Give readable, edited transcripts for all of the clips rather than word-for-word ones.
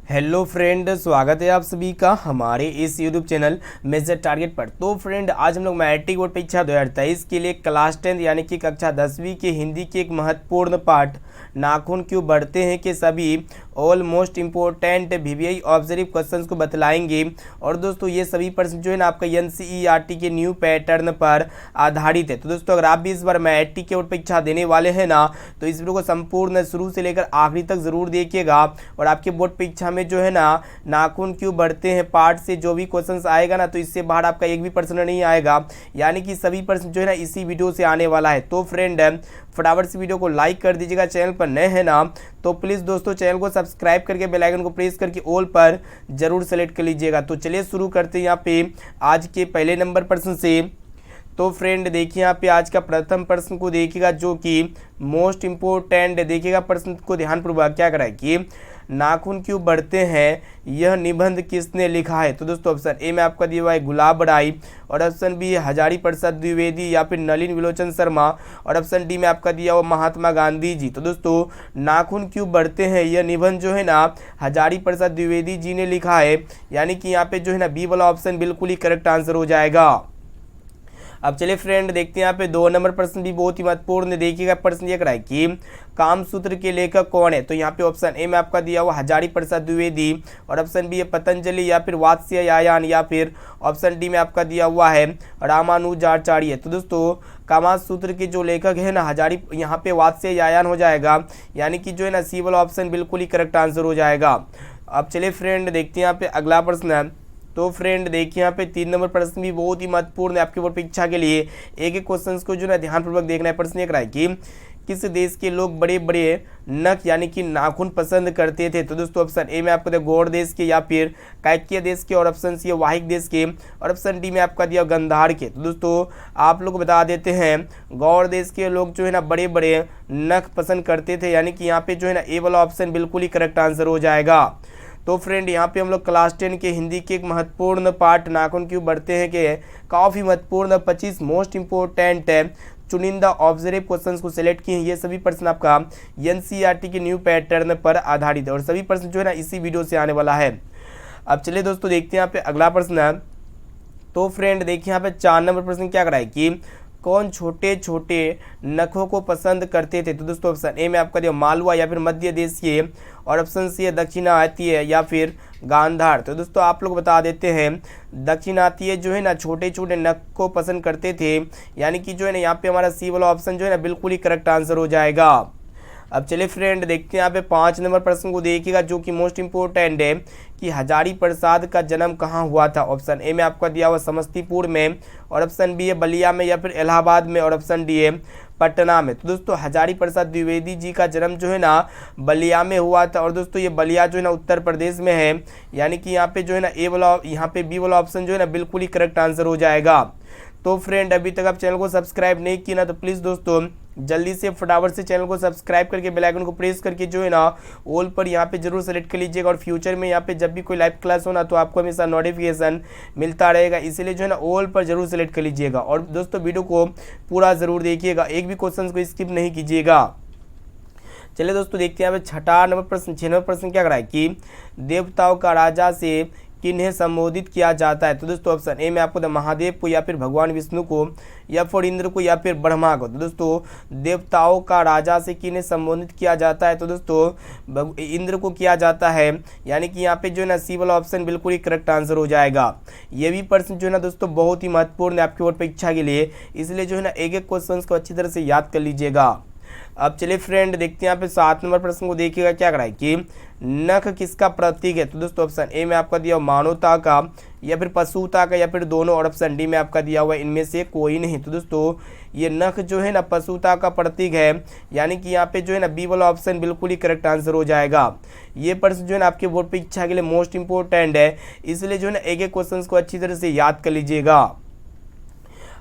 Hello friend, स्वागत है आप सभी का हमारे इस यूट्यूब चैनल मेजर टारगेट पर। तो फ्रेंड, आज हम लोग मैट्रिक बोर्ड परीक्षा 2023 के लिए क्लास 10 यानी कि कक्षा 10वीं के हिंदी के एक महत्वपूर्ण पाठ नाखून क्यों बढ़ते हैं के सभी almost important VVI observe questions को बतलाएंगे। और दोस्तों, ये सभी प्रश्न जो है ना आपका एनसीईआरटी के न्यू पैटर्न पर आधारित है। तो दोस्तों, अगर आप भी इस बार मैट्रिक की बोर्ड परीक्षा देने वाले हैं ना, तो इस वीडियो को संपूर्ण शुरू से लेकर आखिरी तक जरूर देखिएगा। और आपके बोर्ड परीक्षा में जो है ना नाखून क्यों बढ़ते हैं पार्ट से जो भी क्वेश्चंस आएगा ना, तो इससे बाहर आपका एक भी प्रश्न नहीं आएगा, यानी कि सभी प्रश्न जो है ना इसी वीडियो से आने वाला है। तो फ्रेंड, फटाफट से वीडियो को लाइक कर दीजिएगा। चैनल पर नए हैं ना तो प्लीज़ दोस्तों चैनल को सब्सक्राइब करके बेल आइकन को प्रेस करके ऑल पर जरूर सेलेक्ट कर लीजिएगा। तो चलिए शुरू करते हैं यहाँ पे आज के पहले नंबर प्रश्न से। तो फ्रेंड देखिए, यहाँ पे आज का प्रथम प्रश्न को देखिएगा जो कि मोस्ट इम्पोर्टेंट। देखिएगा प्रश्न को ध्यानपूर्वक, क्या करा है कि नाखून क्यों बढ़ते हैं, यह निबंध किसने लिखा है। तो दोस्तों, ऑप्शन ए में आपका दिया हुआ है गुलाब राय, और ऑप्शन बी हजारी प्रसाद द्विवेदी या फिर नलिन विलोचन शर्मा, और ऑप्शन डी में आपका दिया हुआ महात्मा गांधी जी। तो दोस्तों, नाखून क्यों बढ़ते हैं यह निबंध जो है ना हजारी प्रसाद द्विवेदी जी ने लिखा है, यानी कि यहाँ पे जो है ना बी वाला ऑप्शन बिल्कुल ही करेक्ट आंसर हो जाएगा। अब चलिए फ्रेंड देखते हैं यहाँ पे 2 नंबर प्रश्न भी बहुत ही महत्वपूर्ण। देखिएगा प्रश्न ये कराए कि कामसूत्र के लेखक कौन है। तो यहाँ पे ऑप्शन ए में आपका दिया हुआ हजारी प्रसाद द्विवेदी, और ऑप्शन बी है पतंजलि या फिर वात्स्यायन, या फिर ऑप्शन डी में आपका दिया हुआ है रामानुजाचार्य। तो दोस्तों, कामसूत्र के जो लेखक है ना हजारी, यहाँ पे वात्स्यायन हो जाएगा, यानी कि जो है ना सी वाला ऑप्शन बिल्कुल ही करेक्ट आंसर हो जाएगा। अब चलिए फ्रेंड देखते हैं यहाँ पे अगला प्रश्न है। तो फ्रेंड देखिए, यहाँ पे 3 नंबर प्रश्न भी बहुत ही महत्वपूर्ण है आपके बोर्ड परीक्षा के लिए। एक एक क्वेश्चन को जो है ध्यानपूर्वक देखना है। प्रश्न ये कराए कि किस देश के लोग बड़े बड़े नख यानी कि नाखून पसंद करते थे। तो दोस्तों, ऑप्शन ए में आपको दिया गौड़ देश के, या फिर कैकेय देश के, और ऑप्शन सी वाहिक देश के, और ऑप्शन डी में आपका दिया गंधार के। तो दोस्तों, आप लोग बता देते हैं गौड़ देश के लोग जो है ना बड़े बड़े नख पसंद करते थे, यानी कि यहाँ पे जो है ना ए वाला ऑप्शन बिल्कुल ही करेक्ट आंसर हो जाएगा। तो फ्रेंड, यहाँ पे हम लोग क्लास 10 के हिंदी के एक महत्वपूर्ण पाठ नाखून क्यों बढ़ते हैं के काफ़ी महत्वपूर्ण 25 मोस्ट इंपोर्टेंट चुनिंदा ऑब्जर्व क्वेश्चंस को सिलेक्ट किए हैं। ये सभी प्रश्न आपका एनसीईआरटी के न्यू पैटर्न पर आधारित है, और सभी प्रश्न जो है ना इसी वीडियो से आने वाला है। अब चलिए दोस्तों देखते हैं यहाँ पे अगला प्रश्न है। तो फ्रेंड देखिए, यहाँ पे 4 नंबर प्रश्न क्या कराए कि कौन छोटे छोटे नखों को पसंद करते थे। तो दोस्तों, ऑप्शन ए में आपका दिया मालवा या फिर मध्य देशीय, और ऑप्शन सी है दक्षिणातीय या फिर गांधार। तो दोस्तों, आप लोग बता देते हैं दक्षिणातीय जो है ना छोटे छोटे नख को पसंद करते थे, यानी कि जो है ना यहाँ पे हमारा सी वाला ऑप्शन जो है ना बिल्कुल ही करेक्ट आंसर हो जाएगा। अब चलिए फ्रेंड देखते हैं यहाँ पे 5 नंबर प्रश्न को देखिएगा जो कि मोस्ट इंपोर्टेंट है कि हजारी प्रसाद का जन्म कहाँ हुआ था। ऑप्शन ए में आपका दिया हुआ समस्तीपुर में, और ऑप्शन बी है बलिया में या फिर इलाहाबाद में, और ऑप्शन डी है पटना में। तो दोस्तों, हजारी प्रसाद द्विवेदी जी का जन्म जो है ना बलिया में हुआ था, और दोस्तों ये बलिया जो है ना उत्तर प्रदेश में है, यानी कि यहाँ पे जो है ना ए वाला, यहाँ पे बी वाला ऑप्शन जो है ना बिल्कुल ही करेक्ट आंसर हो जाएगा। तो फ्रेंड, अभी तक आप चैनल को सब्सक्राइब नहीं किया ना, तो प्लीज़ दोस्तों जल्दी से फटाफट से चैनल को सब्सक्राइब करके बेल आइकन को प्रेस करके जो है ना ऑल पर यहाँ पे जरूर सेलेक्ट कर लीजिएगा। और फ्यूचर में यहाँ पे जब भी कोई लाइव क्लास हो ना, तो आपको हमेशा नोटिफिकेशन मिलता रहेगा, इसीलिए जो है ना ऑल पर जरूर सेलेक्ट कर लीजिएगा। और दोस्तों, वीडियो को पूरा ज़रूर देखिएगा, एक भी क्वेश्चन को स्किप नहीं कीजिएगा। चलिए दोस्तों देखते हैं यहाँ पे 6 नंबर प्रश्न क्या कराए कि देवताओं का राजा से किन्हें संबोधित किया जाता है। तो दोस्तों, ऑप्शन ए में आपको महादेव को, या फिर भगवान विष्णु को, या फिर इंद्र को, या फिर ब्रह्मा को। तो दोस्तों, देवताओं का राजा से किन्हें संबोधित किया जाता है। तो दोस्तों, इंद्र को किया जाता है, यानी कि यहाँ पे जो है ना सी वाला ऑप्शन बिल्कुल ही करेक्ट आंसर हो जाएगा। ये भी प्रश्न जो है ना दोस्तों बहुत ही महत्वपूर्ण है आपके बोर्ड परीक्षा के लिए, इसलिए जो है ना एक एक क्वेश्चन को अच्छी तरह से याद कर लीजिएगा। अब चलिए फ्रेंड देखते हैं यहाँ पे 7 नंबर प्रश्न को देखिएगा क्या कराए कि नख किसका प्रतीक है। तो दोस्तों, ऑप्शन ए में आपका दिया मानवता का, या फिर पशुता का, या फिर दोनों, और ऑप्शन डी में आपका दिया हुआ इनमें से कोई नहीं। तो दोस्तों, ये नख जो है ना पशुता का प्रतीक है, यानी कि यहाँ पे जो है ना बी वाला ऑप्शन बिल्कुल ही करेक्ट आंसर हो जाएगा। ये प्रश्न जो है ना आपके बोर्ड परीक्षा के लिए मोस्ट इंपोर्टेंट है, इसलिए जो है ना एक एक क्वेश्चन को अच्छी तरह से याद कर लीजिएगा।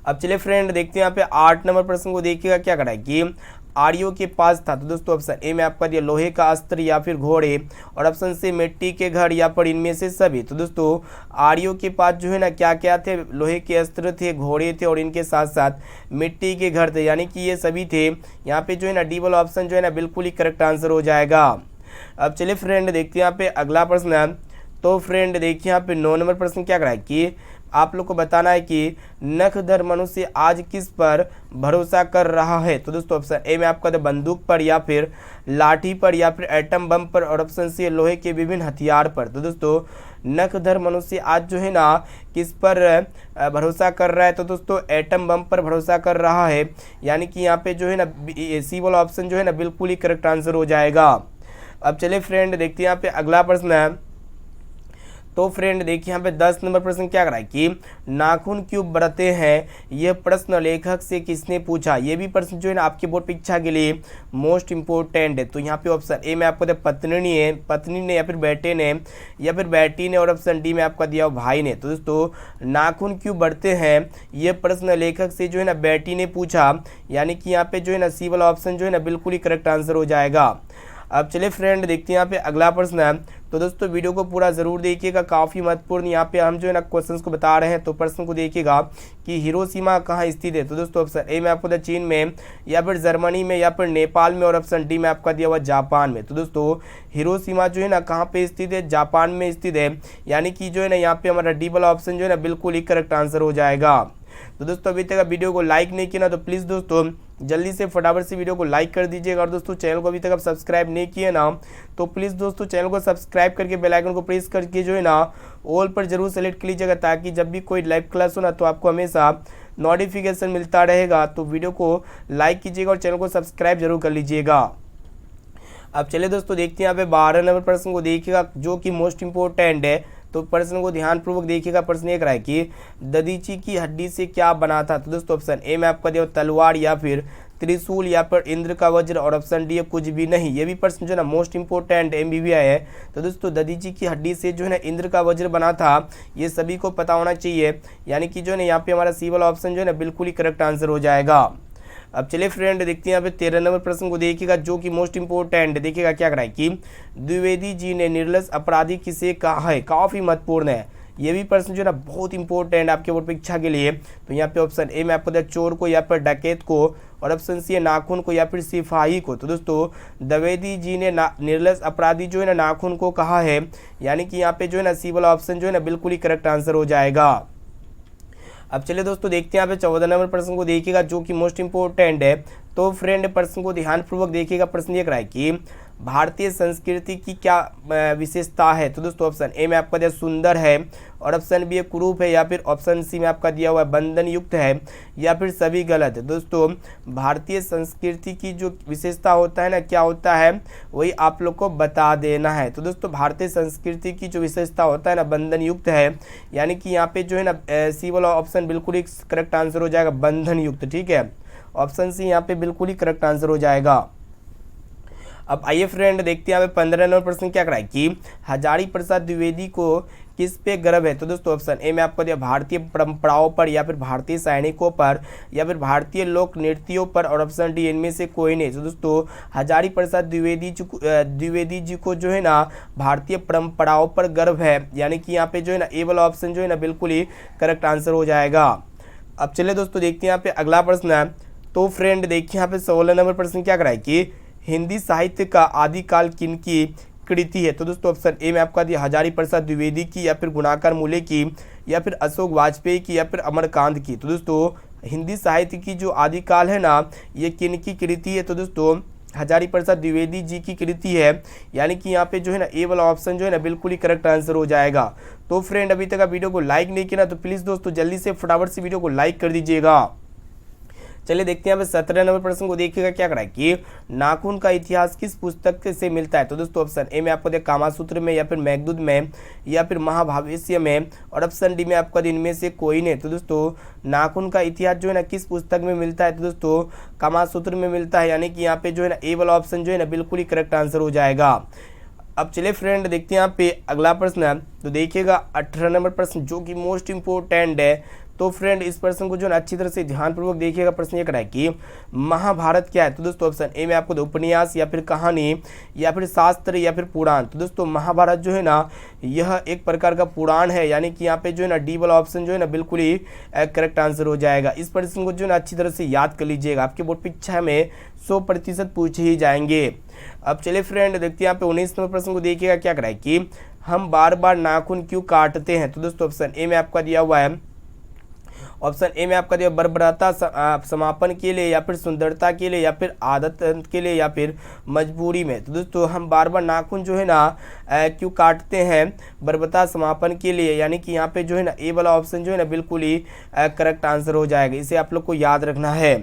अब चलिए फ्रेंड देखते हैं यहाँ पे 8 नंबर प्रश्न को देखिएगा क्या कराए कि आर्यों के पास था। तो दोस्तों, ऑप्शन ए में आपका दिया लोहे का अस्त्र या फिर घोड़े, और ऑप्शन सी मिट्टी के घर, या फिर इनमें से सभी। तो दोस्तों, आर्यों के पास जो है ना क्या क्या थे, लोहे के अस्त्र थे, घोड़े थे, और इनके साथ साथ मिट्टी के घर थे, यानी कि ये सभी थे। यहाँ पे जो है ना डी वाला ऑप्शन जो है ना बिल्कुल ही करेक्ट आंसर हो जाएगा। अब चलिए फ्रेंड देखते हैं यहाँ पे अगला प्रश्न है। तो फ्रेंड देखिए यहाँ पे 9 नंबर प्रश्न क्या करा है कि आप लोग को बताना है कि नखदर मनुष्य आज किस पर भरोसा कर रहा है। तो दोस्तों ऑप्शन ए में आपका बंदूक पर, या फिर लाठी पर, या फिर एटम बम पर, और ऑप्शन सी लोहे के विभिन्न हथियार पर। तो दोस्तों नखदर मनुष्य आज जो है ना किस पर भरोसा कर रहा है। तो दोस्तों एटम बम पर भरोसा कर रहा है, यानी कि यहाँ पे जो है ना सी वाला ऑप्शन जो है ना बिल्कुल ही करेक्ट आंसर हो जाएगा। अब चलिए फ्रेंड देखते हैं यहाँ पे अगला प्रश्न है। तो फ्रेंड देखिए यहाँ पे 10 नंबर प्रश्न क्या करा है कि नाखून क्यों बढ़ते हैं, यह प्रश्न लेखक से किसने पूछा। ये भी प्रश्न जो है ना आपके बोर्ड परीक्षा के लिए मोस्ट इंपोर्टेंट है। तो यहाँ पे ऑप्शन ए में आपको पत्नी ने या फिर बेटे ने या फिर बेटी ने, और ऑप्शन डी में आपका दिया भाई ने। तो दोस्तों नाखून क्यों बढ़ते हैं ये प्रश्न लेखक से जो है ना बेटी ने पूछा, यानी कि यहाँ पे जो है ना सी वाला ऑप्शन जो है ना बिल्कुल ही करेक्ट आंसर हो जाएगा। अब चलिए फ्रेंड देखते हैं यहाँ पे अगला प्रश्न है। तो दोस्तों वीडियो को पूरा ज़रूर देखिएगा, काफ़ी महत्वपूर्ण यहाँ पे हम जो है ना क्वेश्चंस को बता रहे हैं। तो प्रश्न को देखिएगा कि हिरोशिमा कहाँ स्थित है। तो दोस्तों ऑप्शन ए में आपको चीन में, या फिर जर्मनी में, या फिर नेपाल में, और ऑप्शन डी में आपका दिया हुआ जापान में। तो दोस्तों हिरोशिमा जो है ना कहाँ पे स्थित है, जापान में स्थित है, यानी कि जो है ना यहाँ पे हमारा डी वाला ऑप्शन जो है ना बिल्कुल ही करेक्ट आंसर हो जाएगा। तो दोस्तों अभी तक वीडियो को लाइक नहीं किया ना, तो प्लीज़ दोस्तों जल्दी से फटाफट से वीडियो को लाइक कर दीजिएगा। और दोस्तों चैनल को अभी तक आप सब्सक्राइब नहीं किए ना, तो प्लीज़ दोस्तों चैनल को सब्सक्राइब करके बेल आइकन को प्रेस करके जो है ना ऑल पर जरूर सेलेक्ट कर लीजिएगा, ताकि जब भी कोई लाइव क्लास हो ना तो आपको हमेशा नोटिफिकेशन मिलता रहेगा। तो वीडियो को लाइक कीजिएगा और चैनल को सब्सक्राइब जरूर कर लीजिएगा। अब चलिए दोस्तों देखते हैं यहाँ पे 12 नंबर प्रश्न को देखिएगा, जो कि मोस्ट इंपोर्टेंट है। तो प्रश्न को ध्यानपूर्वक देखिएगा। प्रश्न एक रहा है कि दधीची की हड्डी से क्या बना था। तो दोस्तों ऑप्शन ए में आपका दिया तलवार, या फिर त्रिशूल, या फिर इंद्र का वज्र, और ऑप्शन डी है कुछ भी नहीं। ये भी प्रश्न जो है ना मोस्ट इंपोर्टेंट MBBI है। तो दोस्तों दधीची की हड्डी से जो है ना इंद्र का वज्र बना था, ये सभी को पता होना चाहिए, यानी कि जो है ना यहाँ पे हमारा सी वाला ऑप्शन जो है ना बिल्कुल ही करेक्ट आंसर हो जाएगा। अब चलिए फ्रेंड देखते हैं यहाँ पे 13 नंबर प्रश्न को देखिएगा, जो कि मोस्ट इंपोर्टेंट देखिएगा क्या कराए कि द्विवेदी जी ने निर्लज अपराधी किसे कहा है। काफ़ी महत्वपूर्ण है ये भी प्रश्न जो है ना, बहुत इंपॉर्टेंट आपके बोर्ड परीक्षा के लिए। तो यहाँ पे ऑप्शन ए में आपको दिया चोर को, या फिर डकैत को, और ऑप्शन सी है नाखून को, या फिर सिपाही को। तो दोस्तों द्विवेदी जी ने निर्लज अपराधी जो है ना नाखून को कहा है, यानी कि यहाँ पे जो है ना सी वाला ऑप्शन जो है ना बिल्कुल ही करेक्ट आंसर हो जाएगा। अब चलिए दोस्तों देखते हैं यहाँ पे 14 नंबर प्रश्न को देखिएगा, जो कि मोस्ट इंपोर्टेंट है। तो फ्रेंड प्रश्न को ध्यानपूर्वक देखिएगा। प्रश्न ये रहा है कि भारतीय संस्कृति की क्या विशेषता है। तो दोस्तों ऑप्शन ए में आपका दिया सुंदर है, और ऑप्शन बी है कुरूप है, या फिर ऑप्शन सी में आपका दिया हुआ बंधन युक्त है, या फिर सभी गलत है। दोस्तों भारतीय संस्कृति की जो विशेषता होता है ना, क्या होता है वही आप लोग को बता देना है। तो दोस्तों भारतीय संस्कृति की जो विशेषता होता है ना बंधन युक्त है, यानी कि यहाँ पे जो है ना सी वाला ऑप्शन बिल्कुल ही करेक्ट आंसर हो जाएगा, बंधन युक्त। ठीक है, ऑप्शन सी यहाँ पे बिल्कुल ही करेक्ट आंसर हो जाएगा। अब आइए फ्रेंड देखते हैं यहाँ पे 15 नंबर प्रश्न क्या कराए कि हजारी प्रसाद द्विवेदी को किस पे गर्व है। तो दोस्तों ऑप्शन ए में आपको दिया भारतीय परंपराओं पर, या फिर भारतीय सैनिकों पर, या फिर भारतीय लोक नृत्यों पर, और ऑप्शन डी इनमें से कोई नहीं। तो दोस्तों हजारी प्रसाद द्विवेदी जी को जो है ना भारतीय परंपराओं पर गर्व है, यानी कि यहाँ पे जो है ना ए वाला ऑप्शन जो है ना बिल्कुल ही करेक्ट आंसर हो जाएगा। अब चलिए दोस्तों देखते हैं यहाँ पे अगला प्रश्न है। तो फ्रेंड देखिए यहाँ पे 16 नंबर प्रश्न क्या कराए कि हिंदी साहित्य का आदिकाल किनकी कृति है। तो दोस्तों ऑप्शन ए में आपका दिया हजारी प्रसाद द्विवेदी की, या फिर गुणाकर मूले की, या फिर अशोक वाजपेयी की, या फिर अमरकांत की। तो दोस्तों हिंदी साहित्य की जो आदिकाल है ना, ये किनकी कृति है। तो दोस्तों हजारी प्रसाद द्विवेदी जी की कृति है, यानी कि यहाँ पे जो है ना ए वाला ऑप्शन जो है ना बिल्कुल ही करेक्ट आंसर हो जाएगा। तो फ्रेंड अभी तक आप वीडियो को लाइक नहीं किया ना, तो प्लीज़ दोस्तों जल्दी से फटाफट से वीडियो को लाइक कर दीजिएगा। चलिए देखते हैं यहाँ पे 17 नंबर प्रश्न को देखिएगा क्या करा है कि नाखून का इतिहास किस पुस्तक से मिलता है। तो दोस्तों ऑप्शन ए में आपको दिया कामासूत्र में, या फिर मेघदूत में, या फिर महाभावेश्य में, और ऑप्शन डी में आपका इनमें से कोई नहीं। तो दोस्तों नाखून का इतिहास जो है ना किस पुस्तक में मिलता है। तो दोस्तों कामासूत्र में मिलता है, यानी कि यहाँ पे जो है ना ए वाला ऑप्शन जो है ना बिल्कुल ही करेक्ट आंसर हो जाएगा। अब चलिए फ्रेंड देखते हैं यहाँ पे अगला प्रश्न है। तो देखिएगा 18 नंबर प्रश्न, जो कि मोस्ट इंपोर्टेंट है। तो फ्रेंड इस प्रश्न को जो है अच्छी तरह से ध्यानपूर्वक देखिएगा। प्रश्न ये करा है कि महाभारत क्या है? तो दोस्तों ऑप्शन ए में आपको उपन्यास या फिर कहानी या फिर शास्त्र या फिर पुराण। तो दोस्तों महाभारत जो है ना यह एक प्रकार का पुराण है, यानी कि यहाँ पे जो है ना डी वाला ऑप्शन जो है ना बिल्कुल ही करेक्ट आंसर हो जाएगा। इस प्रश्न को जो है ना अच्छी तरह से याद कर लीजिएगा, आपके बोर्ड परीक्षा में 100% पूछे ही जाएंगे। अब चलिए फ्रेंड देखते हैं यहाँ पे 19 नंबर प्रश्न को देखिएगा क्या करा है कि हम बार बार नाखून क्यों काटते हैं? तो दोस्तों ऑप्शन ए में आपका दिया हुआ है, ऑप्शन ए में आपका दिया बर्बरता समापन के लिए या फिर सुंदरता के लिए या फिर आदत के लिए या फिर मजबूरी में। तो दोस्तों हम बार बार नाखून जो है ना क्यों काटते हैं? बर्बरता समापन के लिए, यानी कि यहाँ पे जो है ना ए वाला ऑप्शन जो है ना बिल्कुल ही करेक्ट आंसर हो जाएगा। इसे आप लोग को याद रखना है।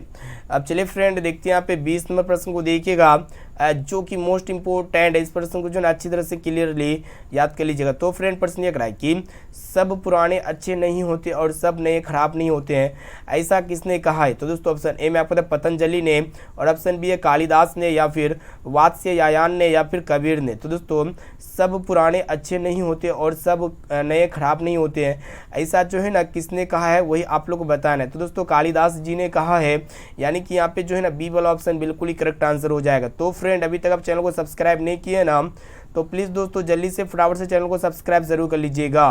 अब चलिए फ्रेंड देखते हैं यहाँ पे 20 नंबर प्रश्न को देखिएगा जो कि मोस्ट इंपोर्टेंट है। इस प्रश्न को जो है अच्छी तरह से क्लियरली याद कर लीजिएगा। तो फ्रेंड प्रश्न ये करा है कि सब पुराने अच्छे नहीं होते और सब नए खराब नहीं होते हैं, ऐसा किसने कहा है? तो दोस्तों ऑप्शन ए में आपको पता पतंजलि ने, और ऑप्शन बी है कालिदास ने या फिर वात्स्यायन ने या फिर कबीर ने। तो दोस्तों सब पुराने अच्छे नहीं होते और सब नए खराब नहीं होते हैं, ऐसा जो है ना किसने कहा है वही आप लोग को बताना है। तो दोस्तों कालिदास जी ने कहा है, यानी कि यहाँ पे जो है ना बी वाला ऑप्शन बिल्कुल ही करेक्ट आंसर हो जाएगा। तो फ्रेंड अभी तक आप चैनल को सब्सक्राइब नहीं किए ना तो प्लीज़ दोस्तों जल्दी से फटाफट से चैनल को सब्सक्राइब जरूर कर लीजिएगा।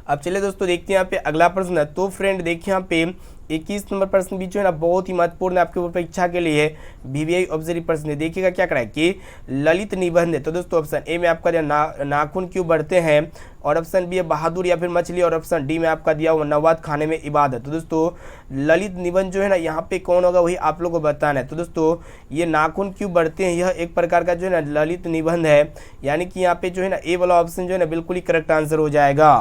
अब चलिए दोस्तों देखते हैं यहाँ पे अगला प्रश्न है। तो फ्रेंड देखिए यहाँ पे 21 नंबर प्रश्न भी जो है ना बहुत ही महत्वपूर्ण है आपके ऊपर परीक्षा के लिए, VVI ऑब्जर्व प्रश्न है। देखिएगा क्या करा है कि ललित निबंध है। तो दोस्तों ऑप्शन ए में आपका दिया नाखून क्यों बढ़ते हैं, और ऑप्शन बी है बहादुर या फिर मछली, और ऑप्शन डी में आपका दिया हुआ नवाद खाने में इबादत। तो दोस्तों ललित निबंध जो है ना यहाँ पे कौन होगा वही आप लोग को बताना है। तो दोस्तों ये नाखून क्यों बढ़ते हैं यह एक प्रकार का जो है ना ललित निबंध है, यानी कि यहाँ पे जो है ना ए वाला ऑप्शन जो है ना बिल्कुल ही करेक्ट आंसर हो जाएगा।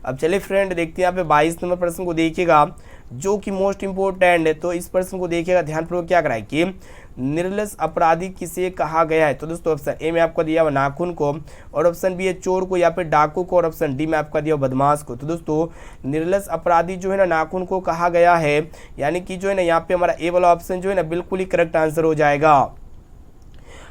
अब चलिए फ्रेंड देखते हैं यहाँ पे 22 नंबर प्रश्न को देखिएगा जो कि मोस्ट इंपोर्टेंट है। तो इस प्रश्न को देखिएगा ध्यानपूर्वक क्या कराए कि निर्लस अपराधी किसे कहा गया है? तो दोस्तों ऑप्शन ए में आपको दिया हुआ नाखून को, और ऑप्शन बी है चोर को या फिर डाकू को, और ऑप्शन डी में आपका दिया हुआ बदमाश को। तो दोस्तों निर्लस अपराधी जो है ना नाखून को कहा गया है, यानी कि जो है ना यहाँ पे हमारा ए वाला ऑप्शन जो है ना बिल्कुल ही करेक्ट आंसर हो जाएगा।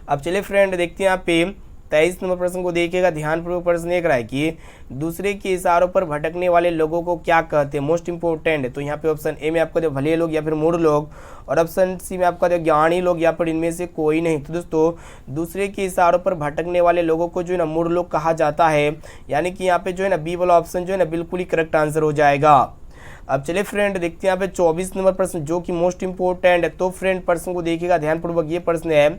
अब चलिए फ्रेंड देखते हैं यहाँ पे 23 नंबर प्रश्न को देखिएगा ध्यानपूर्वक। प्रश्न एक रहा है कि दूसरे के इशारों पर भटकने वाले लोगों को क्या कहते हैं? मोस्ट इंपोर्टेंट है। तो यहाँ पे ऑप्शन ए में आपका दे भले लोग या फिर मूढ़ लोग, और ऑप्शन सी में आपका दे ज्ञानी लोग या फिर इनमें से कोई नहीं। तो दोस्तों दूसरे के इशारों पर भटकने वाले लोगों को जो है ना मूढ़ लोग कहा जाता है, यानी कि यहाँ पे जो है ना बी वाला ऑप्शन जो है ना बिल्कुल ही करेक्ट आंसर हो जाएगा। अब चलिए फ्रेंड देखते हैं यहाँ पे 24 नंबर प्रश्न जो कि मोस्ट इंपोर्टेंट है। तो फ्रेंड प्रश्न को देखिएगा ध्यानपूर्वक। ये प्रश्न है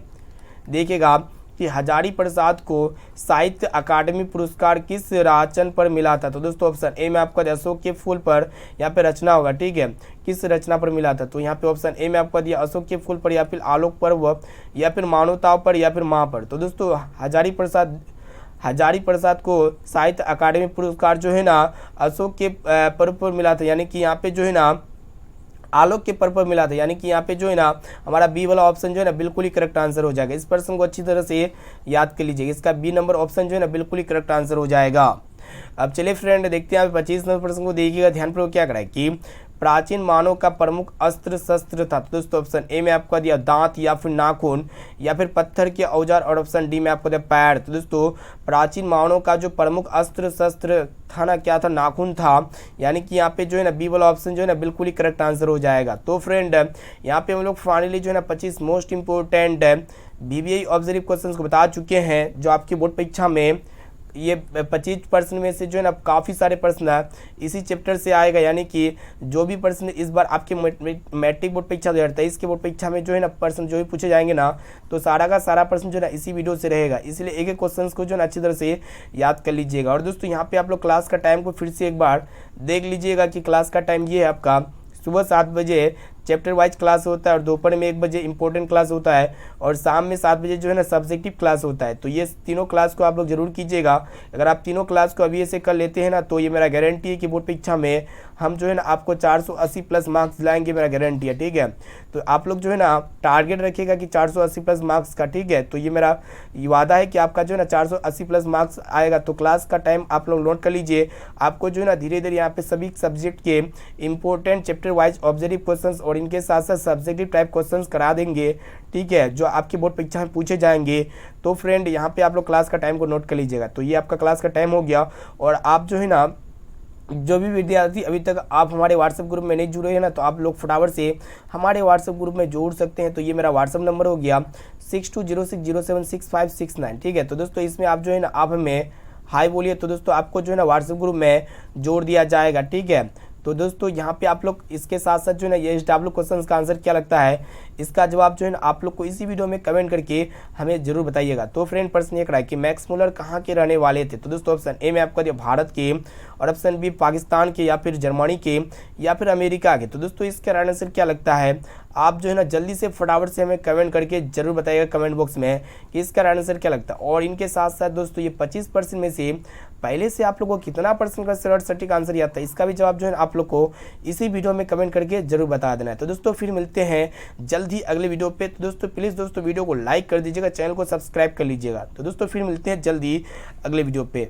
देखिएगा कि हजारी प्रसाद को साहित्य अकादमी पुरस्कार किस रचना पर मिला था? तो दोस्तों ऑप्शन ए में आपका अशोक के फूल पर या फिर रचना होगा, ठीक है, किस रचना पर मिला था? तो यहाँ पे ऑप्शन ए में आपका दिया अशोक के फूल पर या फिर आलोक पर्व या फिर मानवताओं पर या फिर माँ पर। तो दोस्तों हजारी प्रसाद को साहित्य अकादमी पुरस्कार जो है ना अशोक के पर्व पर मिला था, यानी कि यहाँ पे जो है ना आलोक के पर्व पर मिला था, यानी कि यहाँ पे जो है ना हमारा बी वाला ऑप्शन जो है ना बिल्कुल ही करेक्ट आंसर हो जाएगा। इस प्रश्न को अच्छी तरह से याद कर लीजिएगा, इसका बी नंबर ऑप्शन जो है ना बिल्कुल ही करेक्ट आंसर हो जाएगा। अब चलिए फ्रेंड देखते हैं 25 नंबर प्रश्न को देखिएगा ध्यानपूर्वक क्या कराए कि प्राचीन मानव का प्रमुख अस्त्र शस्त्र था। तो दोस्तों ऑप्शन ए में आपका दिया दांत या फिर नाखून या फिर पत्थर के औजार, और ऑप्शन डी में आपको दिया पैर। तो दोस्तों प्राचीन मानव का जो प्रमुख अस्त्र शस्त्र था ना क्या था? नाखून था, यानी कि यहाँ पे जो है ना बी वाला ऑप्शन जो है ना बिल्कुल ही करेक्ट आंसर हो जाएगा। तो फ्रेंड यहाँ पे हम लोग फाइनली जो है ना 25 most important VVI observe question को बता चुके हैं जो आपकी बोर्ड परीक्षा में ये 25% में से जो है ना काफ़ी सारे प्रश्न इसी चैप्टर से आएगा, यानी कि जो भी प्रश्न इस बार आपके मैट्रिक बोर्ड परीक्षा 2023 के बोर्ड परीक्षा में जो है ना प्रश्न जो भी पूछे जाएंगे ना तो सारा का सारा प्रश्न जो है ना इसी वीडियो से रहेगा, इसलिए एक एक क्वेश्चन को जो है ना अच्छी तरह से याद कर लीजिएगा। और दोस्तों यहाँ पे आप लोग क्लास का टाइम को फिर से एक बार देख लीजिएगा कि क्लास का टाइम ये है आपका सुबह 7 बजे चैप्टर वाइज क्लास होता है, और दोपहर में 1 बजे इंपॉर्टेंट क्लास होता है, और शाम में 7 बजे जो है ना सब्जेक्टिव क्लास होता है। तो ये तीनों क्लास को आप लोग जरूर कीजिएगा। अगर आप तीनों क्लास को अभी से कर लेते हैं ना तो ये मेरा गारंटी है कि बोर्ड परीक्षा में हम जो है ना आपको 480 प्लस मार्क्स लाएंगे, मेरा गारंटी है, ठीक है। तो आप लोग जो है ना टारगेट रखिएगा कि 480 प्लस मार्क्स का, ठीक है। तो ये मेरा वादा है कि आपका जो है ना 480 प्लस मार्क्स आएगा। तो क्लास का टाइम आप लोग नोट कर लीजिए। आपको जो है ना धीरे धीरे यहाँ पे सभी सब्जेक्ट के important chapter wise observe question और इनके साथ साथ सब्जेक्टिव टाइप क्वेश्चंस करा देंगे, ठीक है, जो आपके बोर्ड परीक्षा में पूछे जाएंगे। तो फ्रेंड यहाँ पे आप लोग क्लास का टाइम को नोट कर लीजिएगा। तो ये आपका क्लास का टाइम हो गया, और आप जो है ना जो भी विद्यार्थी अभी तक आप हमारे व्हाट्सएप ग्रुप में नहीं जुड़े हैं ना, तो आप लोग फटाफट से हमारे व्हाट्सएप ग्रुप में जोड़ सकते हैं। तो ये मेरा व्हाट्सएप नंबर हो गया 6206076569, ठीक है। तो दोस्तों इसमें आप जो है ना आप हमें हाय बोलिए, तो दोस्तों आपको जो है ना व्हाट्सएप ग्रुप में जोड़ दिया जाएगा, ठीक है। तो दोस्तों यहाँ पे आप लोग इसके साथ साथ जो है ना ये SW क्वेश्चन का आंसर क्या लगता है, इसका जवाब जो है ना आप लोग को इसी वीडियो में कमेंट करके हमें जरूर बताइएगा। तो फ्रेंड प्रश्न ये है कि मैक्स मुलर कहाँ के रहने वाले थे, तो दोस्तों ऑप्शन ए में आपका दिया भारत के, और ऑप्शन बी पाकिस्तान के, या फिर जर्मनी के, या फिर अमेरिका के। तो दोस्तों इसका राइट आंसर क्या लगता है, आप जो है ना जल्दी से फटाफट से हमें कमेंट करके जरूर बताइएगा कमेंट बॉक्स में कि इसका राइट आंसर क्या लगता है। और इनके साथ साथ दोस्तों ये 25% में से पहले से आप लोगों को कितना परसेंट का सटीक आंसर आता है, इसका भी जवाब जो है आप लोग को इसी वीडियो में कमेंट करके जरूर बता देना है। तो दोस्तों फिर मिलते हैं जल्द ही अगले वीडियो पे। तो दोस्तों प्लीज़ दोस्तों वीडियो को लाइक कर दीजिएगा, चैनल को सब्सक्राइब कर लीजिएगा। तो दोस्तों फिर मिलते हैं जल्द ही अगले वीडियो पे।